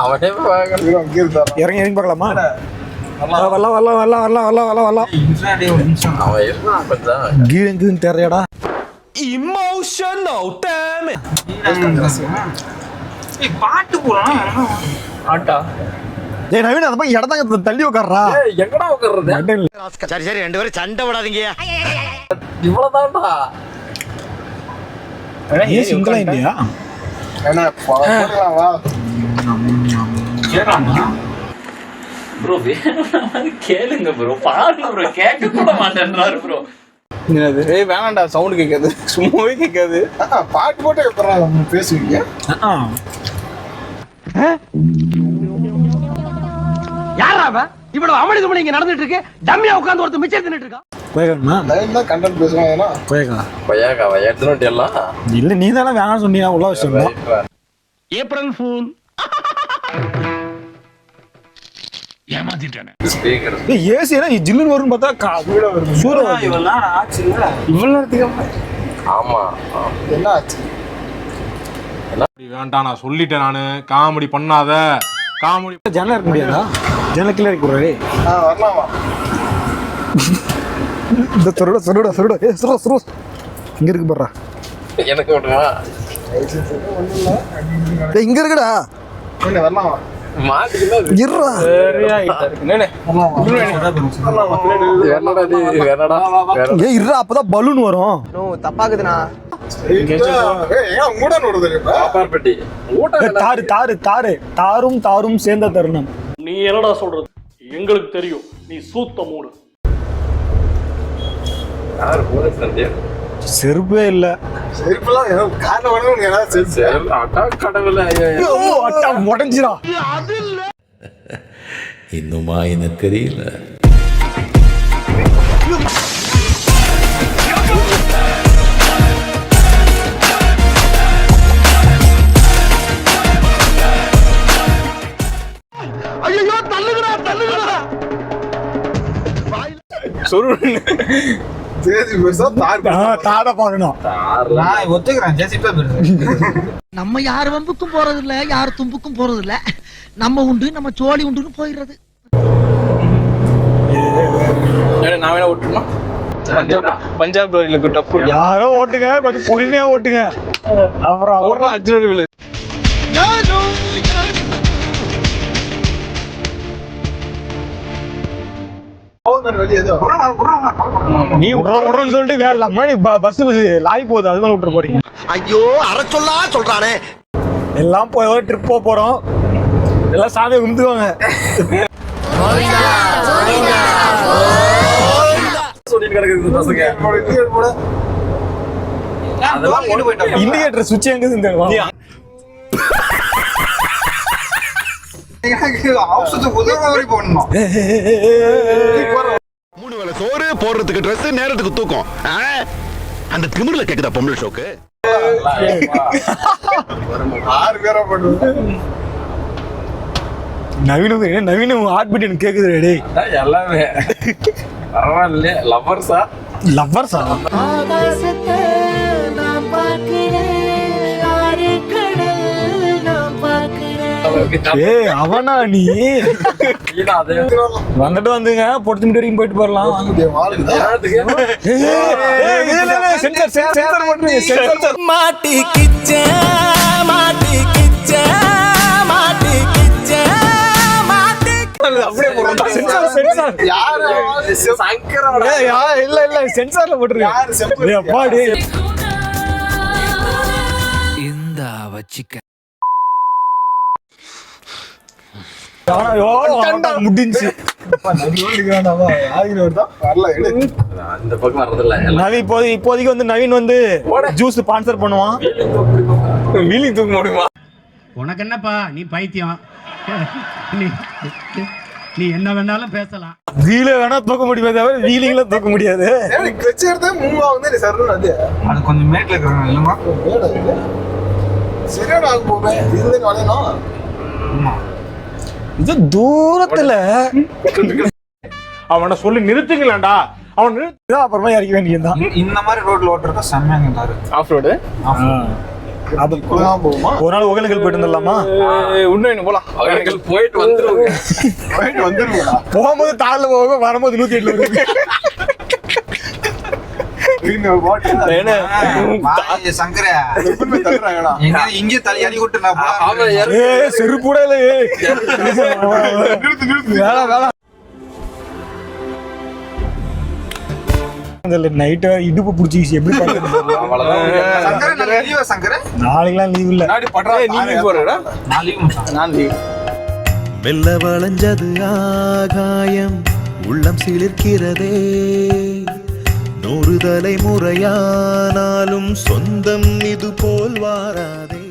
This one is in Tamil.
அவனே இறங்கி இறங்கி பார்க்கலாமா? வரலாம் வரலாம் வரலாம் வரலாம் வரலாம் வரலாம் வரலாம். அவன் எல்லாம் கொஞ்சம் கீழ் எங்குன்னு தெரியடா. Emotional damn. பாட்டு போறான் ஆட்டா. ஏய் நவீன் அந்த பக்கம் இடத்தாங்க தள்ளி உட்கார்றா. எங்கடா உட்கார்றது? சரி சரி ரெண்டு பேரும் சண்டை விடாதீங்க. இவ்வளவுதான்டா. ஏன் சிங்கிளா இல்லையா? என்ன போடலாம் வா. ப்ரோ கேளுங்க ப்ரோ, பாருங்க ப்ரோ, கேட்க கூட மாட்டேன்றாரு ப்ரோ. ஏய் வேணாம்டா, சவுண்ட் கேட்காது, சும்மாவே கேட்காது. பாட்டு போட்டு எப்பறம் பேசுவீங்க? யாரா அவன்? இவ்வளவு அமளி துமளி இங்க நடந்துட்டு இருக்கு. டம்மியா உட்கார்ந்து ஒருத்தர் மிச்சம் தின்னுட்டு இருக்கான். போயகமா? லைன் தான் கண்டென்ட் பேசுறாங்க. போயகா. பையாக்கா எடுத்துட்டு எல்லாம். இல்ல நீ தானே வேணாம்னு சொன்னியா? உள்ள வச்சிருந்தா. April fool. ஏமாத்திட்டானே. ஸ்பீக்கர். ஏய் ஏசி என்ன ஜில்லுன்னு வரும்னு பார்த்தா காதுல வரும். சூரா இவனா ஆச்சுல. இவ்வளவு நேரத்துக்கு ஆமா. என்ன ஆச்சு? வேண்டாம் நான் சொல்லிட்டேன். நானு காமெடி பண்ணாத. காமெடி ஜன்னல் இருக்க முடியாதா? ஜன்னல் கீழே இருக்கு ப்ரோ. வரலாம் வா. இந்த சொருடா சொருடா சொருடா. ஏய் சொரு சொரு. இங்க இருக்கு பாறா. எனக்கு ஓடுமா? டேய் இங்க இருக்குடா. என்ன வரலாம் வா. மாட்டிக்கினா இருடா. சரியா இருக்கு. நேனே என்னடா நீ என்னடா? ஏய் இருடா அப்பதான் பலூன் வரும். நோ தப்பாக்குதுனா. ஏய் ஏன் மூட நோடுது இப்ப? பாப்பார்பட்டி. ஏய், தாரு தாரு தாரு தாரும் தாரும் சேர்ந்த தருணம். நீ என்னடா சொல்றது? எங்களுக்கு தெரியும் நீ சூத்த மூடு. யார் போலீஸ் சந்தியா? செருப்பே இல்ல. செருப்புலாம் ஏதோ கார்ல வரணும் ஏதாவது செருப்பு. சரி அட்டா கடவுளே. ஐயோ அட்டா உடைஞ்சிரா. இன்னுமா எனக்கு தெரியல. ஐயோ தள்ளுங்கடா தள்ளுங்கடா. ஜேசி பேசா தார் தாட பாக்கணும். நான் ஒத்துக்கிறேன், ஜெசிபா பேசுறேன். நம்ம யார் வம்புக்கும் போறது இல்ல, யார் தும்புக்கும் போறது இல்ல. நம்ம உண்டு நம்ம சோழி உண்டுன்னு போயிடுறது. நான் வேணா ஓட்டுமா? பஞ்சாப் ரோயிலுக்கு டப்பு. யாரோ ஓட்டுங்க, கொஞ்சம் பொறுமையா ஓட்டுங்க. அப்புறம் ஓடுறா அர்ஜுன் ரோயிலு. வெளியே ஏதோ நீ உடனே சொல்லிட்டு வேற முன்னாடி பஸ் லாரி போகுது அதுதான் விட்டுற போறீங்க. ஐயோ அரை சொல்லா சொல்றானே. எல்லாம் போய் ட்ரிப் போறோம். எல்லாம் சாமியை கும்பிடுவாங்க. சொல்லிட்டு கிடக்குது பசங்க. அதெல்லாம் கொண்டு போயிட்டாங்க. இண்டிகேட்டர் சுவிட்ச் எங்க இருந்து எனக்கு ஆப்ஷன் உதவ வரை போடணும். 3 வேளை சோறு போடுறதுக்கு Dress நேரத்துக்கு தூக்கம். அந்த திமிர்ல கேக்குதா பொம்பளை ஷோக்கு? 6 பேரா பண்ணுவோம். நவீன ஹார்ட் பீட் எனக்கு கேக்குது. டேய் எல்லாமே பரவாயில்ல. லவ்வர்ஸா? லவ்வர்ஸா? ஆகாசத்தை நான் பார்க்கிறேன், ஆறு கடல் நான் பார்க்கிறேன். ஏய் அவனா நீ? அதே வந்துட்டு வந்துங்க பொறுத்து வரைக்கும் போயிட்டு போறலாம். மாட்டி கிச்ச மாட்டி கிச்ச மாட்டி கிச்ச மாட்டி அப்படியே போறோம். இல்ல இல்ல சென்சார்ல போட்டுருக்கேன். அப்பாடி இந்த வச்சிக்க முடிஞ்சு அந்த பக்கம் வர்றதில்ல. நவீன் இப்போதைக்கு வந்து நவீன் வந்து ஜூஸ் ஸ்பான்சர் பண்ணுவான். வீலிங் தூக்க முடியுமா? உனக்கு என்னப்பா, நீ பைத்தியம். நீ என்ன வேணாலும் பேசலாம். வீல வேணா தூக்க முடியுமே தவிர வீலிங்ல தூக்க முடியாது. கிளட்ச் எடுத்தா மூவ் ஆகுது சர்ன்னு அது. அது கொஞ்சம் மேட்ல இருக்கறனால இல்லமா? சரியா ஆக போவே. இதுல வரணும். ஆமா. இது தூரத்துல அவனை சொல்லி நிறுத்துங்களேன்டா. அவன் நிறுத்து. அப்புறமா இறக்க வேண்டியதுதான். இந்த மாதிரி ரோட்ல ஓட்டுறதா செம்மையா இருந்தாரு. Off road. அப்ப போகுமா? ஒரு நாள் ஒகேனக்கல் போயிட்டு வந்துடலாமா? இன்னும் போலாம். அவர்கள் போயிட்டு வந்துருவாங்க. போயிட்டு வந்துருவா. போகும்போது தாழ்ல போக, வரும்போது 108 வருது. சங்கர இங்கே தலை அடி விட்டு செருப்பூட இல்ல. நைட்டு இடுப்பு புடிச்சிச்சு எப்படி நாளைக்கெல்லாம் லீவ் இல்ல. மெல்ல வளைஞ்சது ஆகாயம் உள்ளம் சிலிர்க்கிறதே 100 தலைமுறையானாலும் சொந்தம் இது போல் வாராதே.